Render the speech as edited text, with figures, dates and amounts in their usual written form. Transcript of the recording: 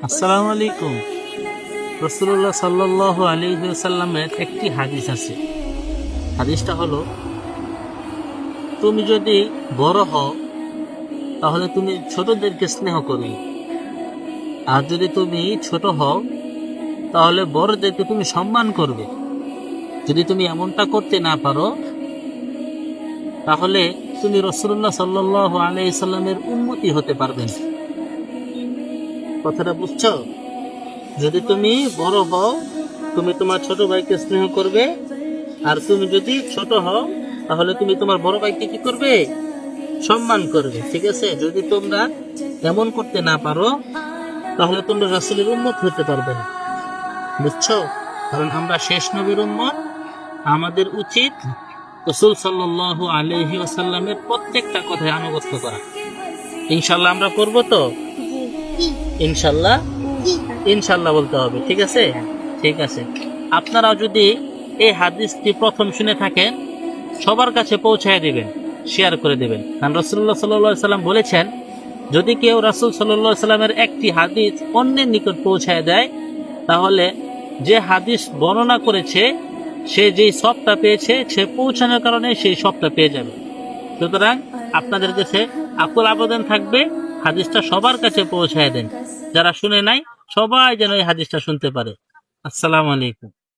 আসসালামু আলাইকুম। রাসূলুল্লাহ সাল্লাল্লাহু আলাইহি ওয়াসাল্লামের একটি হাদিস আছে। হাদিসটা হলো, তুমি যদি বড় হও তাহলে তুমি ছোটদেরকে স্নেহ করবে, আর যদি তুমি ছোট হও তাহলে বড়দেরকে তুমি সম্মান করবে। যদি তুমি এমনটা করতে না পারো তাহলে তুমি রাসূলুল্লাহ সাল্লাল্লাহু আলাইহি সাল্লামের উম্মতি হতে পারবে না। কথাটা বুঝছো? যদি তুমি বড় হও তুমি তোমার ছোট ভাইকে স্নেহ করবে, আর তুমি যদি ছোট হও তাহলে তুমি তোমার বড় ভাইকে কি করবে? সম্মান করবে। ঠিক আছে? যদি তোমরা এমন করতে না পারো তাহলে তোমরা রাসূলের উম্মত হতে পারবে না। বুঝছো? কারণ আমরা শেষ নবীর উম্মত, আমাদের উচিত রাসূল সাল্লাল্লাহু আলাইহি ওয়াসাল্লামের প্রত্যেকটা কথায় আনুগত্য করা। ইনশাআল্লাহ আমরা করব তো? ইনশাআল্লাহ ইনশাআল্লাহ বলতে হবে। ঠিক আছে? ঠিক আছে। আপনারা যদি এই হাদিসটি প্রথম শুনে থাকেন, সবার কাছে পৌঁছায় দিবেন, শেয়ার করে দিবেন। কারণ রাসূলুল্লাহ সাল্লাল্লাহু আলাইহি সাল্লাম বলেছেন, যদি কেউ রাসূল সাল্লাল্লাহু আলাইহি সাল্লামের একটি হাদিস অন্যের নিকট পৌঁছায় দেয় তাহলে যে হাদিস বর্ণনা করেছে সে যেই সবটা পেয়েছে, সে পৌঁছানোর কারণে সেই সবটা পেয়ে যাবে। সুতরাং আপনাদের কাছে আকুল আবেদন থাকবে, হাদিসটা সবার কাছে পৌঁছায় দেন। যারা শুনে নাই সবাই যেন এই হাদিসটা শুনতে পারে। আসসালামু আলাইকুম।